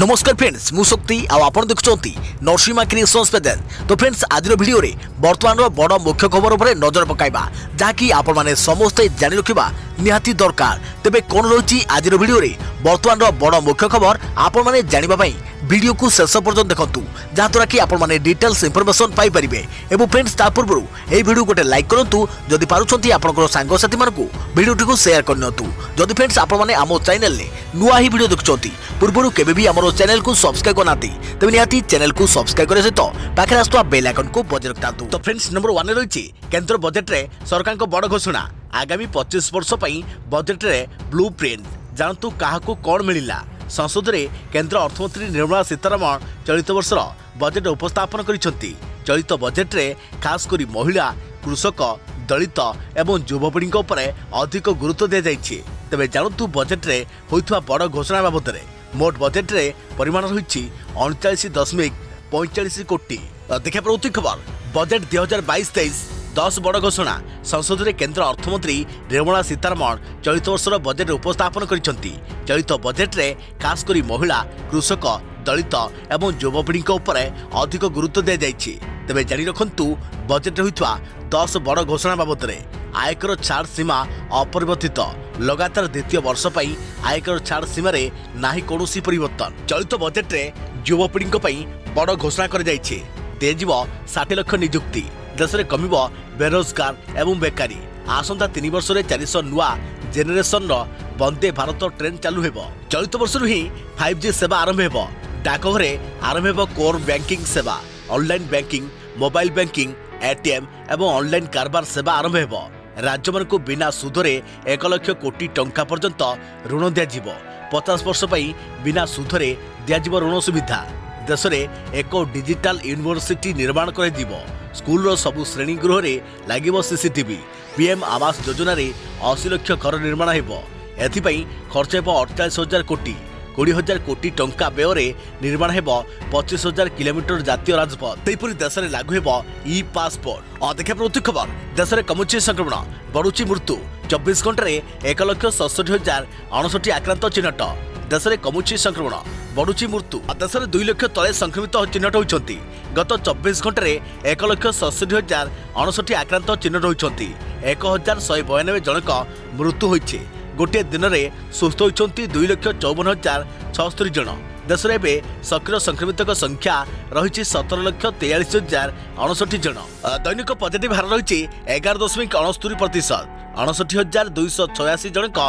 नमस्कार फ्रेंड्स मु शक्ति आपण देखुंती नरसिंहा क्रिएशंस पेजेंट। तो फ्रेंड्स आज वीडियो रे वर्तमान बड़ मुख्य खबर उपर नजर पकाइबा जहाँकि आपण माने समस्ते जानि रखिबा निहाती दरकार। तेबे कोन रही आज वीडियो रे वर्तमान बड़ मुख्य खबर आपण माने जानिबा पई वीडियो को शेष पर्यंत देखंतु जहाँद्वारा कि आपण माने डिटेल्स इंफॉर्मेशन पाई परिबे। एवं फ्रेंड्स ता पूर्व ए वीडियो गोटे लाइक करंतु जदि पारुछंती आपनकर सांग साथी मानकु वीडियो को शेयर करनतु। जदि फ्रेंड्स आपण माने हमो चैनल ले नुआ ही वीडियो देखुछंती पूर्व केबे भी हमरो चैनल को सब्सक्राइब करनाती तबे निहाती चैनल को सब्सक्राइब करे सहित पाखे आस्तुवा बेल आइकन को बजाय रखतांतु। तो फ्रेंड्स नंबर 1 रही केंद्र बजेट रे सरकार को बड़ घोषणा आगामी 25 वर्ष पई बजेट रे ब्लू प्रिंट जानतु काहाकू कोन मिलिला। संसद रे केंद्र अर्थमंत्री निर्मला सीतारमण चलित वर्षर बजेट उपस्थापन करिसंती। चलित बजेट रे खास करी महिला कृषक दलित एवं युवपीढ़ी उपर अधिक गुरुत्व दिया जाइछि। तेबे जानतु बजेट रे होइथुवा बड़ घोषणा बाबद रे मोट बजेट रे परिमाण रही 39.45 कोटी। देखा प्रवृत्ति खबर बजेट 2022-23 10 बड़ घोषणा संसद रे केंद्र अर्थमंत्री निर्मला सीतारमण चलित वर्षर बजेट उपस्थापन करिसंती। चलित बजेट रे खास करी महिला कृषक दलित एवं युवपीढ़ी उपर अधिक गुरुत्व दिया जाइछि। तेबे जानि रखंतु बजेट होइथुवा 10 बड़ घोषणा बाबद रे आयकर छाड़ सीमा अपरिवर्तित लगातार द्वितीय वर्ष पई आयकर छाड़ सीमा रे नाही कोनोसी परिवर्तन। चलित बजेट रे युवपीढ़ी पई बड़ घोषणा कर जाइछि। देजिबो 60 लाख नियुक्ति देश में कमिब बेरोजगार एवं बेकारी। आसंता 3 वर्ष रे 400 नुआ जेनेरेशन वंदे भारत ट्रेन चालू हेबो। चलित वर्ष ही 5G सेवा आरंभ हेबो। डाकघरे आरंभ हेबो कोर बैंकिंग सेवा online banking mobile banking ATM एवं ऑनलाइन कारबार सेवा आरंभ हेबो। राज्य मन को बिना सुधरे 1 लाख कोटी टंका पर्यंत ऋण दिया 50 वर्ष पई बिना सुधरे दिया ऋण सुविधा। देश में एक डिजिटल यूनिवर्सिटी निर्माण कर स्कूल सबु श्रेणी गृह रे लागिबो सीसीटीवी। पीएम आवास योजना रे 80 लाख घर निर्माण हेबो। एथिपई खर्च हेबो 48,000 कोटी। 20,000 कोटी टंका व्यय निर्माण हेबो 25,000 किलोमीटर जातीय राजपथ। सेहिपरि देश में लागू हेबो ई पासपोर्ट। देखा प्रवृत्ति खबर देश में कमुची संक्रमण बढ़ुची मृत्यु 24 घंटे 1,67,059 आक्रांत चिन्हट। देश में कमुची संक्रमण बढ़ुची मृत्यु देश में 2 लाख तले संक्रमित चिन्हट होती। गत 24 घंटे 1,67,059 आक्रांत चिन्हट होती। 1,192 जनक मृत्यु होइछि। गोटे दिन में सुस्थ होती 2,54,076 जन। देश में एवं सक्रिय संक्रमित संख्या रही 17,43,059 जन। दैनिक पॉजिटिव हार रही 11.69%। 59,286 जनक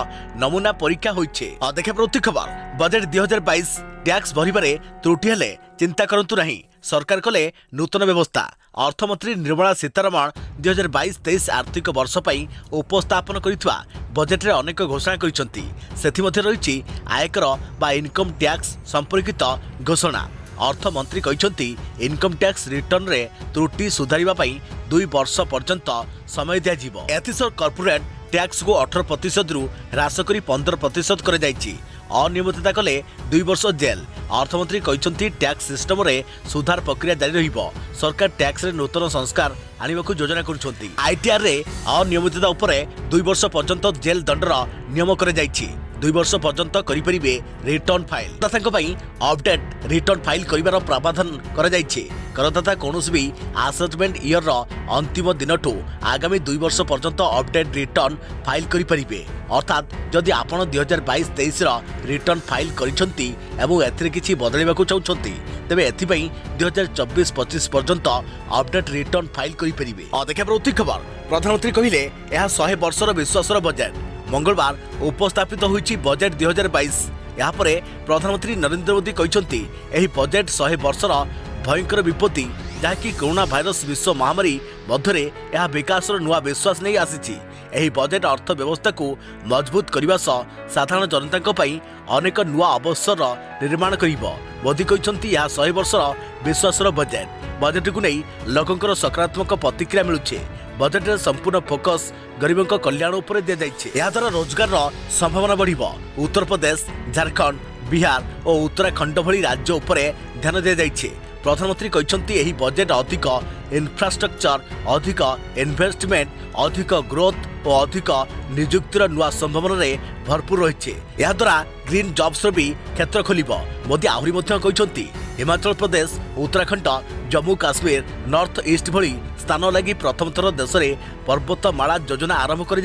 नमूना परीक्षा होइछे। देखा प्रवृत्ति खबर बजेट 2022 टैक्स भरिबारे त्रुटि हेले चिंता करंतु नहीं सरकार कले नूतन व्यवस्था। अर्थमंत्री निर्मला सीतारमण 2022-23 आर्थिक वर्ष पई उपस्थापन करिथवा बजेट रे अनेक घोषणा करिसंती। सेथिमध्ये रहिछि आयकर बा इनकम टैक्स संपर्कित घोषणा। अर्थमंत्री कहिसंती इनकम टैक्स रिटर्न रे त्रुटि सुधारिबा पई 2 वर्ष पर्यंत समय दिया जिवो। एथिसर कॉर्पोरेट टैक्स को 18% रु ह्रास करी 15% कर जाइछि। अनियमितता कले 2 वर्ष जेल। अर्थमंत्री कहिसंती टैक्स सिस्टम रे सुधार प्रक्रिया जारी रहिबो। सरकार टैक्स रे नूतन संस्कार आनिबाकू योजना करुछंती। आईटीआर रे अनियमितता उपरे 2 वर्ष पर्यंत जेल दंडर नियम कर जाइछि। 2 वर्ष पर्यंत करि परिबे रिटर्न फाइल। करदाताक पई अपडेट रिटर्न फाइल करिवार प्रावधान कर जाइछि। करदाता कोनोस भी असेसमेंट ईयर रो अंतिम दिनठू आगामी 2 वर्ष पर्यंत अपडेट रिटर्न फाइल करि परिबे। अर्थात जदि आपण 2022-23 रो रिटर्न फाइल करिसंती एवं एथिरे किछि बदलैबाकू चाहुछंती तेबे एथिपई 2024-25 पर्यंत अपडेट रिटर्न फाइल करि परिबे। देखा प्रवृत्ति खबर प्रधानमंत्री कहिले यह 100 वर्षर विश्वासर बजेट। मंगलवार उपस्थापित होइछि बजेट 2022। यहाँ पर प्रधानमंत्री नरेंद्र मोदी कहिसंती एही बजेट 100 वर्षर भयंकर विपत्ति जहाँकि कोरोना भाइरस विश्व महामारी मध्यरे यह विकासर नुआ विश्वास नहीं आसीछि। एही बजेट अर्थव्यवस्था को मजबूत करने सह साधारण जनता पई अनेक नुआ अवसर निर्माण करिबो। मोदी कहिसंती यह 100 वर्षर विश्वासर बजेट को नहीं लोकंकर सकारात्मक प्रतिक्रिया मिलुछे। बजेट रे संपूर्ण फोकस गरीबों कल्याण उपर दिया जाइछे। या द्वारा रोजगार संभावना बढ़िबो। उत्तर प्रदेश झारखंड बिहार और उत्तराखंड भली राज्य उपर ध्यान दिया जाइछे। प्रधानमंत्री कहिसंती एही बजेट अधिक इंफ्रास्ट्रक्चर अधिक इन्वेस्टमेंट अधिक ग्रोथ और अधिक नियुक्तिर नुआ संभावना भरपूर रही है। ग्रीन जॉब्स भी क्षेत्र खोल मोदी आहरी कहते हिमाचल प्रदेश, उत्तराखंड, जम्मू काश्मीर, नॉर्थ ईस्ट भली स्थान लगी प्रथम थर देश में पर्वतमाला योजना आरंभ कर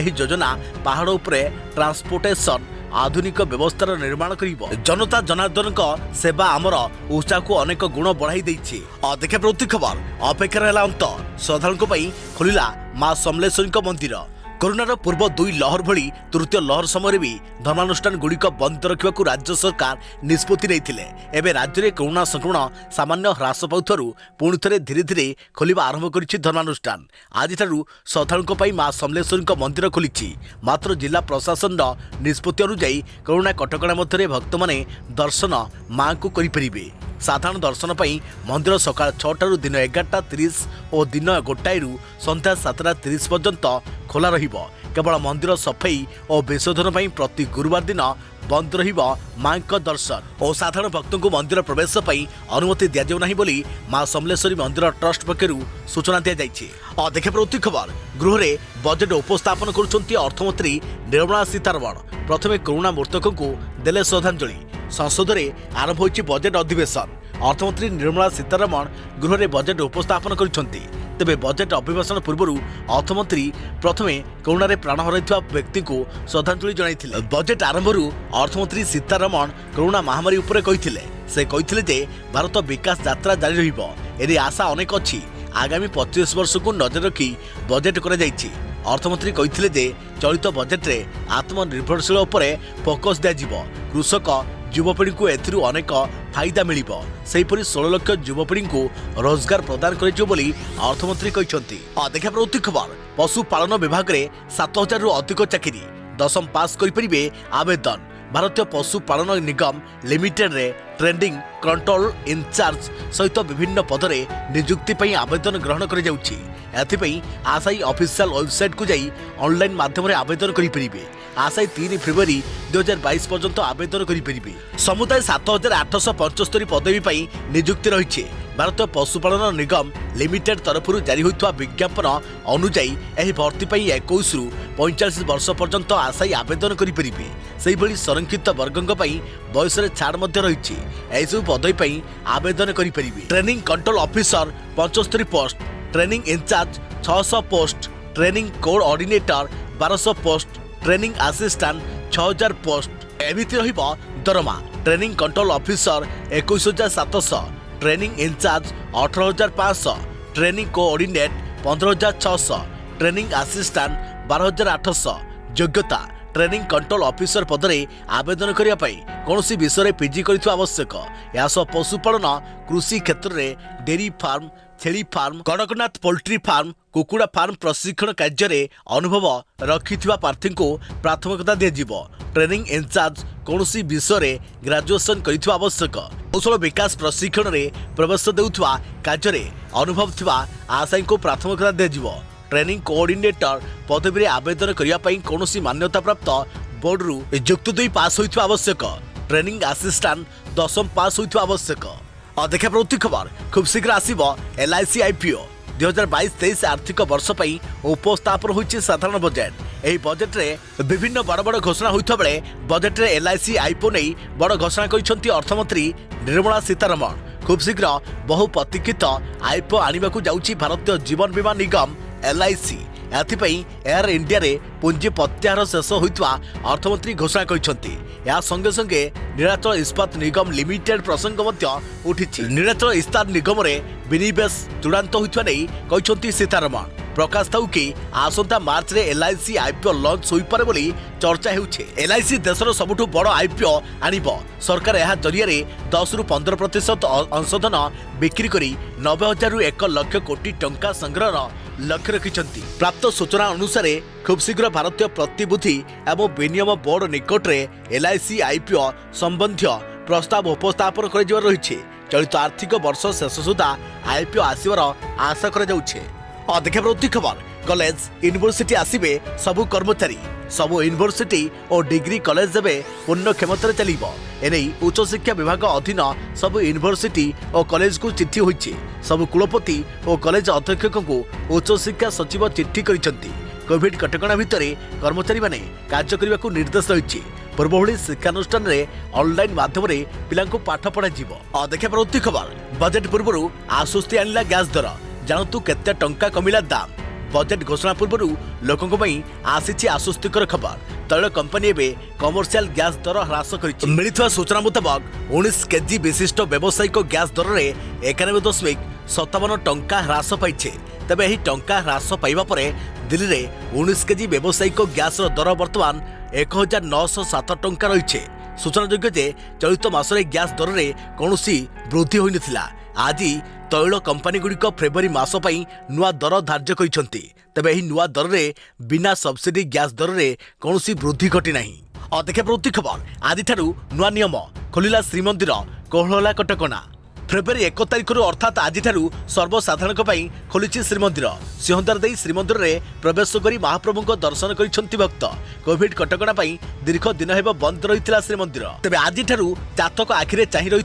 योजना पहाड़ उपरे ट्रांसपोर्टेशन आधुनिक व्यवस्थार निर्माण कर जनता जनार्दन सेवा आमर उत्साह को अनेक गुण बढ़ाई देछि। देखा प्रति खबर अपेक्षार अंत श्रद्धालुओं खोलिला मां समलेश्वरी मंदिर। कोरोनार पूर्व दुई लहर भली तृतीय लहर समय भी धर्मानुष्ठान गुड़िक बंद रखा राज्य सरकार निष्पत्ति नहीं। राज्य में कोरोना संक्रमण सामान्य ह्रास पाउथारु पुणी थे धीरे धीरे खोलिबा आरंभ करिछि धर्मानुष्ठान। आज श्रद्धालुओं मां समलेश्वरी मंदिर खोली मात्र जिला प्रशासन निष्पत्ति अनुଯାयी कोरोना कटकणा मध्य भक्त माने दर्शन मां को करें। साधारण दर्शन पर मंदिर सकाळ 6 दिन 11:30 और दिन 1 संध्या 7:30 पर्यंत खोला रहिबो। केवल मंदिर सफाई और विशोधन पर प्रति गुरुवार दिन बंद रहिबो मां का दर्शन और साधारण भक्तों को मंदिर प्रवेश पर अनुमति दि जाऊ नहीं बोली मां समलेश्वरी मंदिर ट्रस्ट पक्षरु सूचना दि जाइछि। देखा प्रति खबर गृह रे बजेट उपस्थापन करुछंती अर्थमंत्री निर्मला सीतारमण। प्रथमे कोरोना मृतकों को देले श्रद्धांजलि। संसद में आरंभ होइछि बजेट अधिवेशन। अर्थमंत्री निर्मला सीतारमण गृह रे बजेट उपस्थापन करुछंती। तेबे बजेट अधिवेशन पूर्व अर्थमंत्री प्रथमे कोरोना रे प्राण हराइथिबा व्यक्ति को श्रद्धांजलि जणाइथिले। बजेट आरंभरू अर्थमंत्री सीतारमण कोरोना महामारी उपरे कहिथिले। से कहिथिले जे भारत विकास यात्रा जारी रहिबो। एरी आशा अनेक अछि। आगामी 25 वर्ष को नजर रखी बजेट करा जाइछि। अर्थमंत्री कहिथिले जे चलित बजेट रे आत्मनिर्भरशील उपरे फोकस दिया जिवो। कृषक युवपीढ़ी को एथिरु अनेक फायदा मिलिबो। सेहीपरि 16 लाख युवपीढ़ी को रोजगार प्रदान करिजो बोली अर्थमंत्री कहिसंती। देखा प्रति खबर पशुपालन विभाग रे 7000 रु अधिक चाकरी 10th पास करि परिबे आवेदन। भारतीय पशुपालन निगम लिमिटेड रे ट्रेनिंग कंट्रोल इंचार्ज सहित विभिन्न पदरे नियुक्ति पई आवेदन ग्रहण करि जाउछि। एथिपई आशाई ऑफिशियल वेबसाइट को जाई ऑनलाइन माध्यम रे आवेदन करि परिबे। आशाई 3 फेब्रुआरी 2022 पर्यंत आवेदन करि परिबे। समुदाय 7875 पदवी पई नियुक्ति रहिछि। भारतीय पशुपालन निगम लिमिटेड तरफ जारी होइतवा विज्ञापन अनुଯାयी एही भर्ती पई 21 रु 45 वर्ष पर्यंत आशाई आवेदन करि परिबे। सेही भली संरक्षित वर्गंग पई बयस रे छाड़ मध्य रहिछि। एही सब पदवी पई आवेदन करि परिबे। Training control officer 75 post, training incharge 600 post, training coordinator 1200 post, training assistant 6000 post. एमिति रहिबो दरमा। Training control officer 21700, training incharge 18500, training coordinate 15600, training assistant 12800। योग्यता ट्रेनिंग कंट्रोल ऑफिसर पदरे आवेदन करिया पई कोनोसी विषय पीजी करिथु आवश्यक। यास पशुपालन कृषि क्षेत्र रे डेयरी फार्म, छेली फार्म, कड़कनाथ पोल्ट्री फार्म, कुकुड़ा फार्म प्रशिक्षण कार्य अनुभव रखिथिबा प्रार्थी को प्राथमिकता दिया। ट्रेनिंग इंचार्ज कोनोसी विषय ग्रेजुएशन करिथुवा आवश्यक। कौशल विकास प्रशिक्षण रे प्रवेश देउथुवा कार्य अनुभव थिबा आशाई को प्राथमिकता दिया। ट्रेनिंग कोऑर्डिनेटर पदवी रे आवेदन करिया पई कोनोसी मान्यता प्राप्त बोर्ड रु युक्त 2 पास होइथुवा आवश्यक। ट्रेनिंग असिस्टेंट 10th पास होइथुवा आवश्यक। देखा प्रति खबर खूब शीघ्र आसीबो LIC IPO 2022-23 आर्थिक वर्ष पई उपस्थापन होइछि साधारण बजेट। एही बजेट रे विभिन्न बड़ बड़ घोषणा होइथा बेले बजेट रे LIC IPO नै बड़ घोषणा करिसंती अर्थमंत्री निर्मला सीतारमण। खूब शीघ्र बहु प्रतीक्षित IPO आनिबाकू जाउछि भारतीय जीवन बीमा निगम LIC। एथिपई एयर इंडिया रे पुंजी प्रत्याहार शेष होइतवा अर्थमंत्री घोषणा करिसंती। या संगे संगे नीलाचल इस्पात निगम लिमिटेड प्रसंग मध्य उठिछि। नीलाचल इस्पात निगम रे विनिवेश चूड़ांत होइतवा नै कहिसंती सीतारमण। प्रकाश थाउ कि आसंता मार्च रे LIC IPO लॉन्च होई पारे बोली चर्चा हेउछे। LIC देशर सबुठु बड़ IPO आनिबो। सरकार एहा जरिया रे 10 रु 15% अंशधन बिक्री करी 90,000 रु 1 लाख कोटी टंका संग्रह लक्ष्य रखिछंती। प्राप्त सूचना अनुसार खूब शीघ्र भारतीय प्रतिभूति एवं विनियम बोर्ड निकट रे LIC IPO संबंधी प्रस्ताव उपस्थापन कर रही। चलित आर्थिक वर्ष शेष सुधा IPO आसवर आशा कर देखा प्रति खबर कॉलेज यूनिवर्सिटी आसवे सबु कर्मचारी सबु यूनिवर्सिटी और डिग्री कॉलेज देवे पूर्ण क्षमता चलो। एने उच्च शिक्षा विभाग अधीन सबु यूनिवर्सिटी और कॉलेज को चिट्ठी होइछि। सबु कुलपति और कॉलेज अध्यक्ष को उच्च शिक्षा सचिव चिट्ठी करिसंती। कोविड कटकणा भितर कर्मचारी माने कार्य करने को निर्देश रही। पूर्वभली शिक्षानुष्ठान में ऑनलाइन माध्यम पिलांको पाठ पढ़ा देखा पड़ती खबर। बजेट पूर्व आश्वस्ति आणला गैस दर जानतु केते टंका कमिला दाम। बजेट घोषणा पूर्व लोकों आसी आश्वस्तिकर खबर। तैल कंपनी एवं कमर्शियल गैस दर ह्रास कर मिलता सूचना मुताबक 19 केजी विशिष्ट व्यावसायिक गैस दर में 91.57 टंका ह्रास पाई। तेज यह टंका ह्रास पाइबा परे दिल्ली में 19 केजी व्यावसायिक गैस दर बर्तमान 1907 टंका रही। सूचनायोग्य जे चलित मासरे गैस दर में कौन वृद्धि होता। आज तैल कंपनी गुड़िक फेब्रुआरी मास नुआ दर धार्य करते। तेज यह नुआ दर में बिना सब्सिडी गैस दर में कौन वृद्धि घटी ना। देखा पड़ती खबर। आज नुआ नियम खोलिला श्रीमंदिर कोहला कटकणा। फेब्रुआरी 1 तारिख अर्थात आज सर्वसाधारण खोली श्रीमंदिर। सिंहद्वार दे श्रीमंदिर में प्रवेश कर महाप्रभु दर्शन कर भक्त। कोविड कटकणा दीर्घ दिन हेब बंद रही श्रीमंदिर। तेज आज चातक आखिरे चाह रही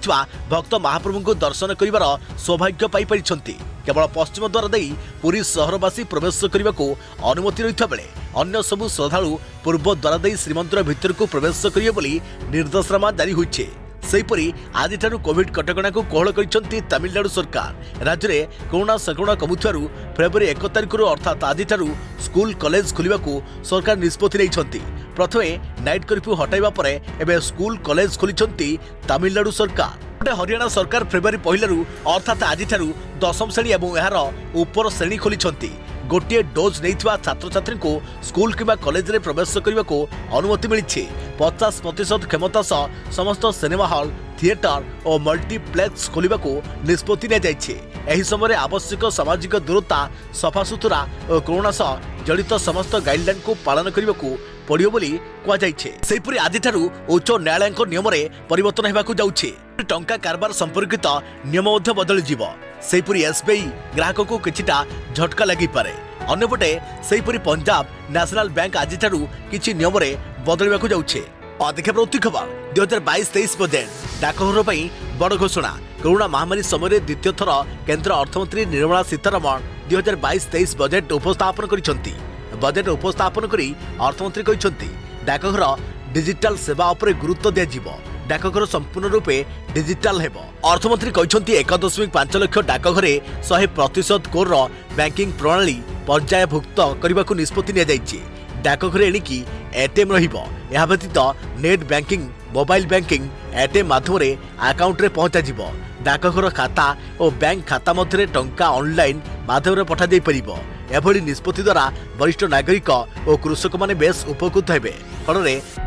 भक्त महाप्रभु दर्शन कर सौभाग्य पाई। केवल पश्चिम द्वार दे पुरी सहरवासी प्रवेश करने को अनुमति रही बेले अन्य सबू श्रद्धालु पूर्व द्वार दे श्रीमंदिर भितर को प्रवेश करेंगे निर्देशनामा जारी होइछे। सेहीपरि आज कोविड कटकणा को कोहल कर तमिलनाडु सरकार। राज्य में कोरोना संक्रमण कमुथिबारु फेब्रुआरी 1 तारिख अर्थात आज स्कूल कॉलेज खोलिबा को सरकार निष्पत्ति नहीं। प्रथमे नाइट कर्फ्यू हटाइबा परे एबे स्कूल कॉलेज खोली तमिलनाडु सरकार। हरियाणा सरकार फेब्रुआरी 1 अर्थात आज 10वीं श्रेणी और यार उपर श्रेणी खोली। गोटे डोज नहीं छात्र छात्री को स्कूल किंवा कॉलेज में प्रवेश करने को अनुमति मिली। 50% क्षमता सह समस्त सिनेमा हॉल थिएटर और मल्टीप्लेक्स खोलिबा को निष्पत्ति नि समय आवश्यक सामाजिक दूरता सफासुतुरा और कोरोना सह जड़ित समस्त गाइडलाइन को पालन करने को पड़ो बोली कहुई। आज उच्च न्यायालय नियम में परिवर्तन होगाकू जाउछे। टंका कारबार संपर्कित नियम बदल सेहीपरि एसबीआई ग्राहक को किछिटा झटका लगी पारे। अन्यपटे सेहीपरि पंजाब नेशनल बैंक आज किछि नियम में बदलवाकू जाउछे। देखा पड़ती खबर। 2022-23 बजेट डाकघर बड़ घोषणा। कोरोना महामारी समय द्वितीय थर केंद्र अर्थमंत्री निर्मला सीतारमण 2022-23 बजेट उपस्थापन करिसेंती। बजेट उपस्थापन करी अर्थमंत्री कहिसेंती डाकघर डिजिटल सेवा उपरे गुरुत्व दिया। डाकघर संपूर्ण रूपे डिजिटल हेब। अर्थमंत्री कहिसेंती 1.5 लाख डाकघरे 100% कोर बैंकिंग प्रणाली पर्यायभुक्त करने को निष्पत्ति नि। डाकघरे एणिकी एटीएम रहिबो। यह व्यतीत net banking mobile banking ATM माध्यम अकाउंट रे पहुंचा जिवो। डाकघर खाता और बैंक खाता मध्य टंका ऑनलाइन माध्यम पठा दे परिबो। एभली निष्पत्ति द्वारा वरिष्ठ नागरिक और कृषक माने बेस उपकृत हेबे। फल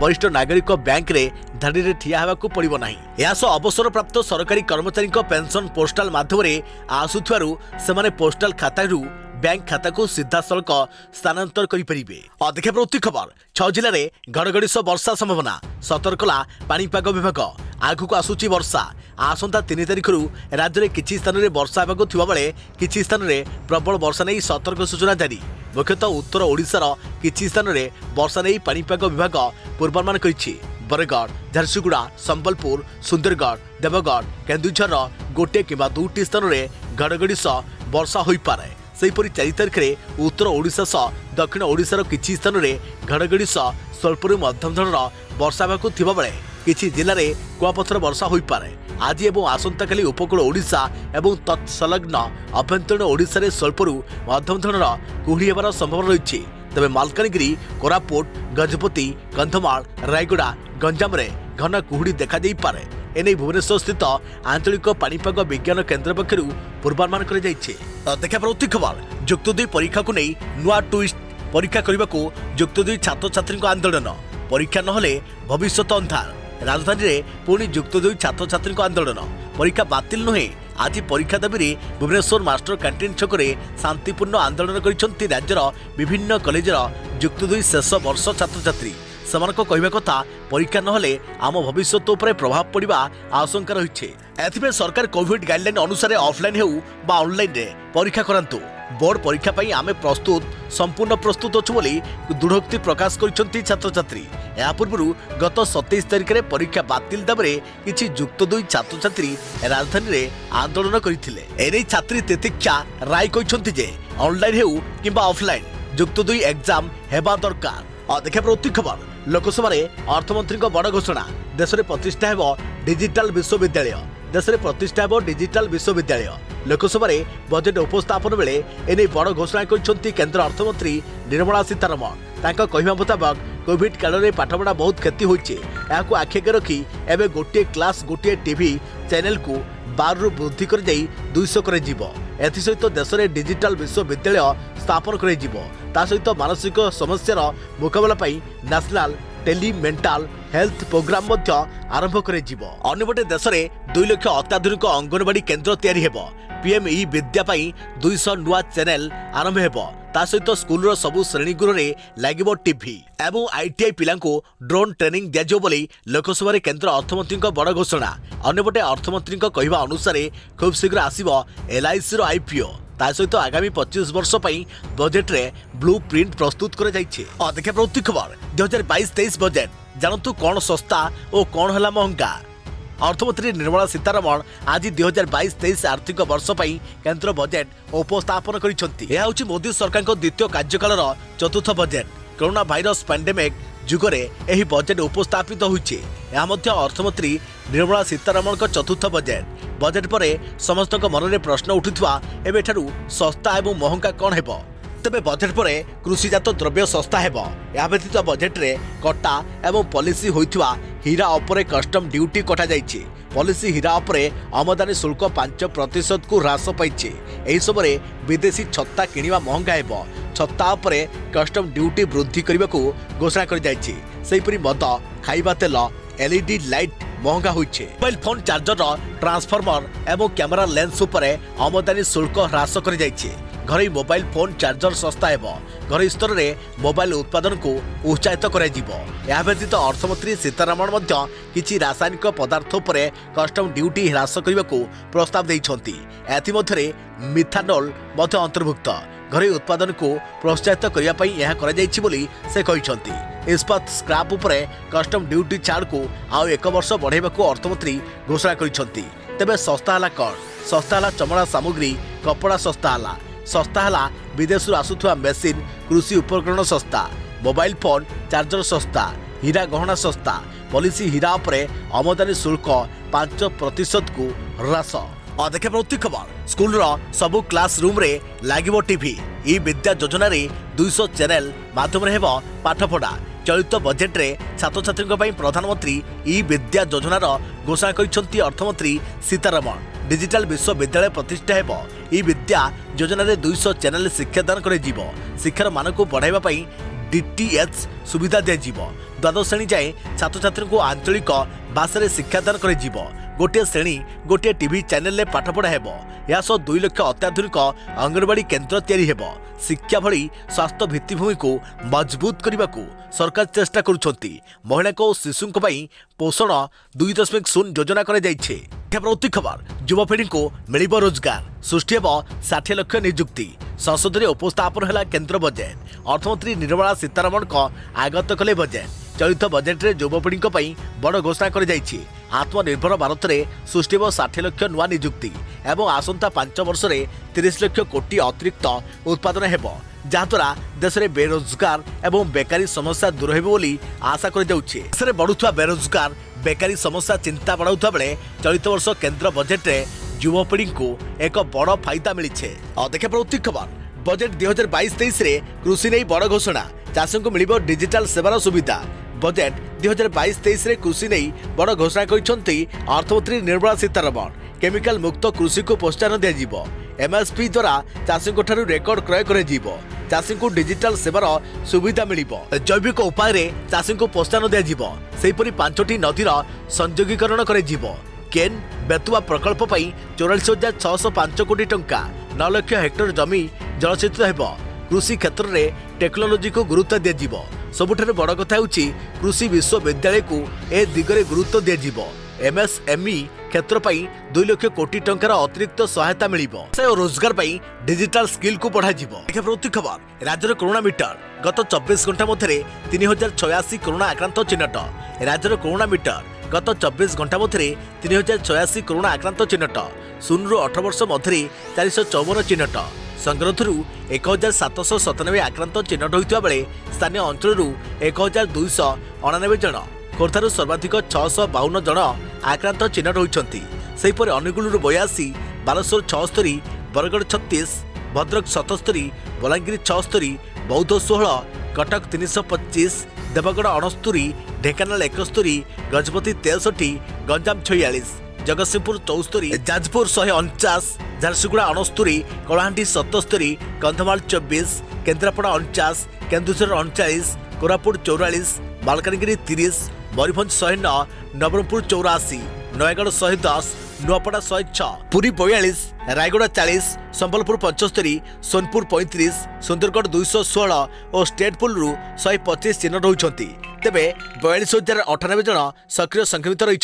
वरिष्ठ नागरिक बैंक रे धाड़ी रे ठिया हेबाकू पड़िबो नाही। यास अवसर प्राप्त सरकारी कर्मचारी पेंशन पोस्टाल माध्यम आसुथुवारु सेमाने पोस्टाल खातारू बैंक खाता को सीधा सड़क स्थानांतर करें। देखा पड़ती खबर। 6 जिले में घड़घड़ी सह वर्षा संभावना सतर्कला पाणीपाग विभाग। आगक आसूची वर्षा। आसंता 3 तारिख राज्य में किसी स्थान में वर्षा होगा थिबा बेले किसी स्थान में प्रबल वर्षा नहीं सतर्क सूचना जारी। मुख्यतः उत्तर ओडिशार किसी स्थान में वर्षा नहीं पाणीपाग विभाग पूर्वानुमान करिछि। बरगढ़ झारसुगुड़ा संबलपुर सुंदरगढ़ देवगढ़ केन्दुझर गोटे किंवा 2टी स्थान में घड़घड़ी सह वर्षा हो पारे। सेहीपरि 4 तारिख में उत्तर ओडिशा सह दक्षिण ओडिशार किछि स्थान में घड़घड़ी सह स्वल्परू मध्यम धरणर वर्षा होगाकू थिबा बेले किछि जिले में कुआपथर वर्षा हो पारे। आज एवं आसंता काली उपकूल ओडिशा एवं तत्सलग्न अभ्यंतरीण ओडिशा रे स्वल्परू मध्यम धरणर कुहुड़ी हेबार संभावना रही। तेज मालकानगिरी कोरापुट गजपति कंधमाल रायगड़ा गंजाम रे घन कुहुड़ी देखा जाई पारे। एने भुवनेश्वर स्थित आंचलिक पाणीपाग विज्ञान केन्द्र पक्षर पूर्वानुमान कर देखा पड़ती खबर। युक्त 2 परीक्षा को नहीं नुआ ट्विस्ट। परीक्षा करने को युक्त 2 छात्र छात्री आंदोलन। परीक्षा नहले भविष्य अंधार। राजधानी में पुणी युक्त 2 छात्र छात्री आंदोलन। परीक्षा बातिल नुहे। आज परीक्षा दाबी भुवनेश्वर मास्टर कैंटीन छकरे शांतिपूर्ण आंदोलन कर राज्यर विभिन्न कॉलेजर युक्त 2 शेष वर्ष छात्र छात्री। सेमानक कहवा कथा परीक्षा नहले आम भविष्य उपरे प्रभाव पड़वा आशंका रही। एथिबे सरकार कोविड गाइडलाइन अनुसार ऑफलाइन हेउ बा ऑनलाइन रे परीक्षा करंतु। बोर्ड परीक्षा पई आमे प्रस्तुत संपूर्ण प्रस्तुत अछु बोली दृढ़ोक्ति प्रकाश करिसंती छात्र छात्री। या पूर्व गत 27 तारिख रे परीक्षा बातिल दाबरे किछि युक्त 2 छात्र छात्री राजधानी रे आंदोलन करथिले। एनै छात्री तितिक्षा राय कहिसंती जे ऑनलाइन हेउ किबा ऑफलाइन ଯୁକ୍ତ 2 ଏକ୍ଜାମ ହେବା ଦରକାର। ଦେଖିବା ପରବର୍ତ୍ତୀ ଖବର ଲୋକସଭାରେ ଅର୍ଥମନ୍ତ୍ରୀଙ୍କ ବଡ଼ ଘୋଷଣା ଦେଶରେ ପ୍ରତିଷ୍ଠା ହେବ ଡିଜିଟାଲ ବିଶ୍ୱବିଦ୍ୟାଳୟ। ଦେଶରେ ପ୍ରତିଷ୍ଠା ହେବ ଡିଜିଟାଲ ବିଶ୍ୱବିଦ୍ୟାଳୟ। ଲୋକସଭାରେ ବଜେଟ୍ ଉପସ୍ଥାପନ ବେଳେ ଏନେଇ ବଡ଼ ଘୋଷଣା କରିଛନ୍ତି କେନ୍ଦ୍ର ଅର୍ଥମନ୍ତ୍ରୀ ନିର୍ମଳା ସୀତାରମଣ। ତାଙ୍କ କହିବା ମୁତାବକ କୋଭିଡ କାଳରେ ପାଠପଢ଼ା ବହୁତ କ୍ଷତି ହୋଇଛି। ଏହାକୁ ଆଖିଆଗରେ ରଖି ଏବେ ଗୋଟିଏ କ୍ଲାସ୍ ଗୋଟିଏ ଟିଭି ଚ୍ୟାନେଲକୁ 12ରୁ ବୃଦ୍ଧି କରାଯାଇ 200 କରାଯିବ। ଏଥିସହିତ ଦେଶରେ ଡିଜିଟାଲ ବିଶ୍ୱବିଦ୍ୟାଳୟ ସ୍ଥାପନ କରାଯିବ। ତା ସହିତ ମାନସିକ ସମସ୍ୟାର ମୁକାବିଲା ପାଇଁ ନ୍ୟାସନାଲ ଟେଲି ମେଣ୍ଟାଲ ହେଲ୍ଥ ପ୍ରୋଗ୍ରାମ ମଧ୍ୟ ଆରମ୍ଭ କରାଯିବ। ଅନ୍ୟପଟେ ଦେଶରେ 2 ଲକ୍ଷ ଅତ୍ୟାଧୁନିକ ଅଙ୍ଗନବାଡି କେନ୍ଦ୍ର ତିଆରି ହେବ। ପିଏମ୍ ଇ ବିଦ୍ୟା ପାଇଁ 200 ନୂଆ ଚ୍ୟାନେଲ ଆରମ୍ଭ ହେବ। ତା ସହିତ ସ୍କୁଲର ସବୁ ଶ୍ରେଣୀଗୃହରେ ଲାଗିବ ଟିଭି ଏବଂ ଆଇଟିଆଇ ପିଲାଙ୍କୁ ଡ୍ରୋନ୍ ଟ୍ରେନିଂ ଦିଆଯିବ ବୋଲି ଲୋକସଭାରେ କେନ୍ଦ୍ର ଅର୍ଥମନ୍ତ୍ରୀଙ୍କ ବଡ଼ ଘୋଷଣା। ଅନ୍ୟପଟେ ଅର୍ଥମନ୍ତ୍ରୀଙ୍କ କହିବା ଅନୁସାରେ ଖୁବ୍ ଶୀଘ୍ର ଆସିବ ଏଲ୍ଆଇସିର ଆଇପିଓ। ତା ସହିତ ଆଗାମୀ 25 ବର୍ଷ ପାଇଁ ବଜେଟ୍ରେ ବ୍ଲୁ ପ୍ରିଣ୍ଟ ପ୍ରସ୍ତୁତ କରାଯାଇଛି। ଦେଖିବା ପରବର୍ତ୍ତୀ ଖବର 2022-23 ବଜେଟ୍ ଜାଣନ୍ତୁ କ'ଣ ଶସ୍ତା ଓ କ'ଣ ହେଲା ମହଙ୍ଗା। ଅର୍ଥମନ୍ତ୍ରୀ ନିର୍ମଳା ସୀତାରମଣ ଆଜି 2022-23 ଆର୍ଥିକ ବର୍ଷ ପାଇଁ କେନ୍ଦ୍ର ବଜେଟ୍ ଉପସ୍ଥାପନ କରିଛନ୍ତି। ଏହା ହେଉଛି ମୋଦି ସରକାରଙ୍କ ଦ୍ୱିତୀୟ କାର୍ଯ୍ୟକାଳର ଚତୁର୍ଥ ବଜେଟ୍। କରୋନା ଭାଇରସ ପାଣ୍ଡେମିକ୍ ଯୁଗରେ ଏହି ବଜେଟ୍ ଉପସ୍ଥାପିତ ହୋଇଛି। ଏହା ମଧ୍ୟ ଅର୍ଥମନ୍ତ୍ରୀ ନିର୍ମଳା ସୀତାରମଣଙ୍କ ଚତୁର୍ଥ ବଜେଟ୍। ବଜେଟ୍ ପରେ ସମସ୍ତଙ୍କ ମନରେ ପ୍ରଶ୍ନ ଉଠୁଥିବା ଏବେ ଏଠାରୁ ଶସ୍ତା ଏବଂ ମହଙ୍ଗା କ'ଣ ହେବ। ତେବେ ବଜେଟ୍ ପରେ କୃଷିଜାତ ଦ୍ରବ୍ୟ ଶସ୍ତା ହେବ। ଏହା ବ୍ୟତୀତ ବଜେଟ୍ରେ କଟା ଏବଂ ପଲିସି ହୋଇଥିବା ହୀରା ଉପରେ କଷ୍ଟମ ଡ୍ୟୁଟି କଟାଯାଇଛି। ପଲିସି ହୀରା ଉପରେ ଆମଦାନୀ ଶୁଳ୍କ 5%କୁ ହ୍ରାସ ପାଇଛି। ଏହି ସମୟରେ ବିଦେଶୀ ଛତା କିଣିବା ମହଙ୍ଗା ହେବ। ଛତା ଉପରେ କଷ୍ଟମ ଡ୍ୟୁଟି ବୃଦ୍ଧି କରିବାକୁ ଘୋଷଣା କରାଯାଇଛି। ସେହିପରି ମଦ, ଖାଇବା ତେଲ, ଏଲ୍ଇଡି ଲାଇଟ୍ ମହଙ୍ଗା ହୋଇଛି। ମୋବାଇଲ ଫୋନ୍ ଚାର୍ଜର, ଟ୍ରାନ୍ସଫର୍ମର ଏବଂ କ୍ୟାମେରା ଲେନ୍ସ ଉପରେ ଆମଦାନୀ ଶୁଳ୍କ ହ୍ରାସ କରାଯାଇଛି। ଘରୋଇ ମୋବାଇଲ ଫୋନ୍ ଚାର୍ଜର ଶସ୍ତା ହେବ। ଘରୋଇ ସ୍ତରରେ ମୋବାଇଲ ଉତ୍ପାଦନକୁ ଉତ୍ସାହିତ କରାଯିବ। ଏହା ବ୍ୟତୀତ ଅର୍ଥମନ୍ତ୍ରୀ ସୀତାରମଣ ମଧ୍ୟ କିଛି ରାସାୟନିକ ପଦାର୍ଥ ଉପରେ କଷ୍ଟମ ଡ୍ୟୁଟି ହ୍ରାସ କରିବାକୁ ପ୍ରସ୍ତାବ ଦେଇଛନ୍ତି। ଏଥିମଧ୍ୟରେ ମିଥାନୋଲ ମଧ୍ୟ ଅନ୍ତର୍ଭୁକ୍ତ। ଘରୋଇ ଉତ୍ପାଦନକୁ ପ୍ରୋତ୍ସାହିତ କରିବା ପାଇଁ ଏହା କରାଯାଇଛି ବୋଲି ସେ କହିଛନ୍ତି। ଇସ୍ପାତ ସ୍କ୍ରାପ୍ ଉପରେ କଷ୍ଟମ ଡ୍ୟୁଟି ଛାଡ଼କୁ ଆଉ 1 ବର୍ଷ ବଢ଼ାଇବାକୁ ଅର୍ଥମନ୍ତ୍ରୀ ଘୋଷଣା କରିଛନ୍ତି। ତେବେ ଶସ୍ତା ହେଲା କ'ଣ? ଶସ୍ତା ହେଲା ଚମଡ଼ା ସାମଗ୍ରୀ, କପଡ଼ା ଶସ୍ତା ହେଲା। ଶସ୍ତା ହେଲା ବିଦେଶରୁ ଆସୁଥିବା ମେସିନ୍, କୃଷି ଉପକରଣ ଶସ୍ତା, ମୋବାଇଲ ଫୋନ୍ ଚାର୍ଜର ଶସ୍ତା, ହୀରା ଗହଣା ଶସ୍ତା। ପଲିସି ହୀରା ଉପରେ ଆମଦାନୀ ଶୁଳ୍କ 5%କୁ ହ୍ରାସ। ଦେଖିବା ପରବର୍ତ୍ତୀ ଖବର ସ୍କୁଲର ସବୁ କ୍ଲାସ୍ ରୁମ୍ରେ ଲାଗିବ ଟିଭି। ଇ ବିଦ୍ୟା ଯୋଜନାରେ 200 ଚ୍ୟାନେଲ ମାଧ୍ୟମରେ ହେବ ପାଠପଢ଼ା। ଚଳିତ ବଜେଟ୍ରେ ଛାତ୍ରଛାତ୍ରୀଙ୍କ ପାଇଁ ପ୍ରଧାନମନ୍ତ୍ରୀ ଇ ବିଦ୍ୟା ଯୋଜନାର ଘୋଷଣା କରିଛନ୍ତି ଅର୍ଥମନ୍ତ୍ରୀ ସୀତାରମଣ। ଡିଜିଟାଲ ବିଶ୍ୱବିଦ୍ୟାଳୟ ପ୍ରତିଷ୍ଠା ହେବ। ଇ ବିଦ୍ୟା ଯୋଜନାରେ 200 ଚ୍ୟାନେଲ ଶିକ୍ଷାଦାନ କରାଯିବ। ଶିକ୍ଷାର ମାନକୁ ବଢ଼ାଇବା ପାଇଁ DTH ସୁବିଧା ଦିଆଯିବ। ଦ୍ୱାଦଶ ଶ୍ରେଣୀ ଯାଏଁ ଛାତ୍ରଛାତ୍ରୀଙ୍କୁ ଆଞ୍ଚଳିକ ଭାଷାରେ ଶିକ୍ଷାଦାନ କରାଯିବ। ଗୋଟିଏ ଶ୍ରେଣୀ ଗୋଟିଏ ଟିଭି ଚ୍ୟାନେଲରେ ପାଠପଢ଼ା ହେବ। ଏହା ସହ 2 ଲକ୍ଷ ଅତ୍ୟାଧୁନିକ ଅଙ୍ଗନବାଡି କେନ୍ଦ୍ର ତିଆରି ହେବ। ଶିକ୍ଷା ଭଳି ସ୍ୱାସ୍ଥ୍ୟ ଭିତ୍ତିଭୂମିକୁ ମଜବୁତ କରିବାକୁ ସରକାର ଚେଷ୍ଟା କରୁଛନ୍ତି। ମହିଳାଙ୍କ ଓ ଶିଶୁଙ୍କ ପାଇଁ ପୋଷଣ 2.0 ଯୋଜନା କରାଯାଇଛି। ପରବର୍ତ୍ତୀ ଖବର ଯୁବପିଢ଼ିଙ୍କୁ ମିଳିବ ରୋଜଗାର, ସୃଷ୍ଟି ହେବ 60 ଲକ୍ଷ ନିଯୁକ୍ତି। ସଂସଦରେ ଉପସ୍ଥାପନ ହେଲା କେନ୍ଦ୍ର ବଜେଟ୍। ଅର୍ଥମନ୍ତ୍ରୀ ନିର୍ମଳା ସୀତାରମଣଙ୍କ ଆଗତ କଲେ ବଜେଟ୍। ଚଳିତ ବଜେଟ୍ରେ ଯୁବପିଢ଼ିଙ୍କ ପାଇଁ ବଡ଼ ଘୋଷଣା କରାଯାଇଛି। ଆତ୍ମନିର୍ଭର ଭାରତରେ ସୃଷ୍ଟି ହେବ 60 ଲକ୍ଷ ନୂଆ ନିଯୁକ୍ତି ଏବଂ ଆସନ୍ତା 5 ବର୍ଷରେ 30 ଲକ୍ଷ କୋଟି ଅତିରିକ୍ତ ଉତ୍ପାଦନ ହେବ, ଯାହାଦ୍ୱାରା ଦେଶରେ ବେରୋଜଗାର ଏବଂ ବେକାରୀ ସମସ୍ୟା ଦୂର ହେବ ବୋଲି ଆଶା କରାଯାଉଛି। ଦେଶରେ ବଢ଼ୁଥିବା ବେରୋଜଗାର ବେକାରୀ ସମସ୍ୟା ଚିନ୍ତା ବଢ଼ାଉଥିବା ବେଳେ ଚଳିତ ବର୍ଷ କେନ୍ଦ୍ର ବଜେଟ୍ରେ ଯୁବପିଢ଼ିଙ୍କୁ ଏକ ବଡ଼ ଫାଇଦା ମିଳିଛି। ଦେଖିବା ପରବର୍ତ୍ତୀ ଖବର ବଜେଟ୍ 2022-23ରେ କୃଷି ନେଇ ବଡ଼ ଘୋଷଣା। ଚାଷୀଙ୍କୁ ମିଳିବ ଡିଜିଟାଲ ସେବାର ସୁବିଧା। ବଜେଟ୍ 2022-23ରେ କୃଷି ନେଇ ବଡ଼ ଘୋଷଣା କରିଛନ୍ତି ଅର୍ଥମନ୍ତ୍ରୀ ନିର୍ମଳା ସୀତାରମଣ। କେମିକାଲ ମୁକ୍ତ କୃଷିକୁ ପ୍ରୋତ୍ସାହନ ଦିଆଯିବ। MSP ଦ୍ୱାରା ଚାଷୀଙ୍କଠାରୁ ରେକର୍ଡ କ୍ରୟ କରାଯିବ। ଚାଷୀଙ୍କୁ ଡିଜିଟାଲ ସେବାର ସୁବିଧା ମିଳିବ। ଜୈବିକ ଉପାୟରେ ଚାଷୀଙ୍କୁ ପ୍ରୋତ୍ସାହନ ଦିଆଯିବ। ସେହିପରି 5ଟି ନଦୀର ସଂଯୋଗୀକରଣ କରାଯିବ। କେନ୍ ବେତୁଆ ପ୍ରକଳ୍ପ ପାଇଁ 44,605 କୋଟି ଟଙ୍କା। 9 ଲକ୍ଷ ହେକ୍ଟର ଜମି ଜଳସେଚିତ ହେବ। କୃଷି କ୍ଷେତ୍ରରେ ଟେକ୍ନୋଲୋଜିକୁ ଗୁରୁତ୍ୱ ଦିଆଯିବ। ସବୁଠାରୁ ବଡ଼ କଥା ହେଉଛି କୃଷି ବିଶ୍ୱବିଦ୍ୟାଳୟକୁ ଏ ଦିଗରେ ଗୁରୁତ୍ୱ ଦିଆଯିବ। MSME କ୍ଷେତ୍ର ପାଇଁ 2 ଲକ୍ଷ କୋଟି ଟଙ୍କାର ଅତିରିକ୍ତ ସହାୟତା ମିଳିବ। ରୋଜଗାର ପାଇଁ ଡିଜିଟାଲ ସ୍କିଲକୁ ବଢ଼ାଯିବ। ପରବର୍ତ୍ତୀ ଖବର ରାଜ୍ୟର କରୋନା ମିଟର ଗତ 24 ଘଣ୍ଟା ମଧ୍ୟରେ 3086 କରୋନା ଆକ୍ରାନ୍ତ ଚିହ୍ନଟ। ରାଜ୍ୟର କରୋନା ମିଟର ଗତ 24 ଘଣ୍ଟା ମଧ୍ୟରେ 3086 କରୋନା ଆକ୍ରାନ୍ତ ଚିହ୍ନଟ। 0ରୁ 18 ବର୍ଷ ମଧ୍ୟରେ 454 ଚିହ୍ନଟ। संग्रहରୁ 1797 आक्रांत चिन्हट होता बेले स्थानीय अंचल 1299 जन खोर्धारू सर्वाधिक 652 जन आक्रांत चिन्हट होती अनुगुल 82 बालेश्वर 76 बरगढ़ 36 भद्रक 77 बलांगीर 76 बौद्ध 16 कटक 325 देवगढ़ 69 ढेंकानाल 71 गजपति 63 गंजाम 46 जगतसिंहपुर 74 जाजपुर 149 झारसुगुड़ा 69 कलाहांडी 77 कंधमाल 24 केन्द्रापड़ा 49 केन्दुझर 39 कोरापुट 44 मालकानगिरी 30 मयूरभंज 109 नवरंगपुर 84 नयगढ़ 110 नुआपड़ा 106 पुरी 42 रायगड़ा 40 संबलपुर 75 सोनपुर 35 सुंदरगढ़ 216 और स्टेटपुल 125 चिन्हट होती तेबे 42,098 जन सक्रिय संक्रमित रही।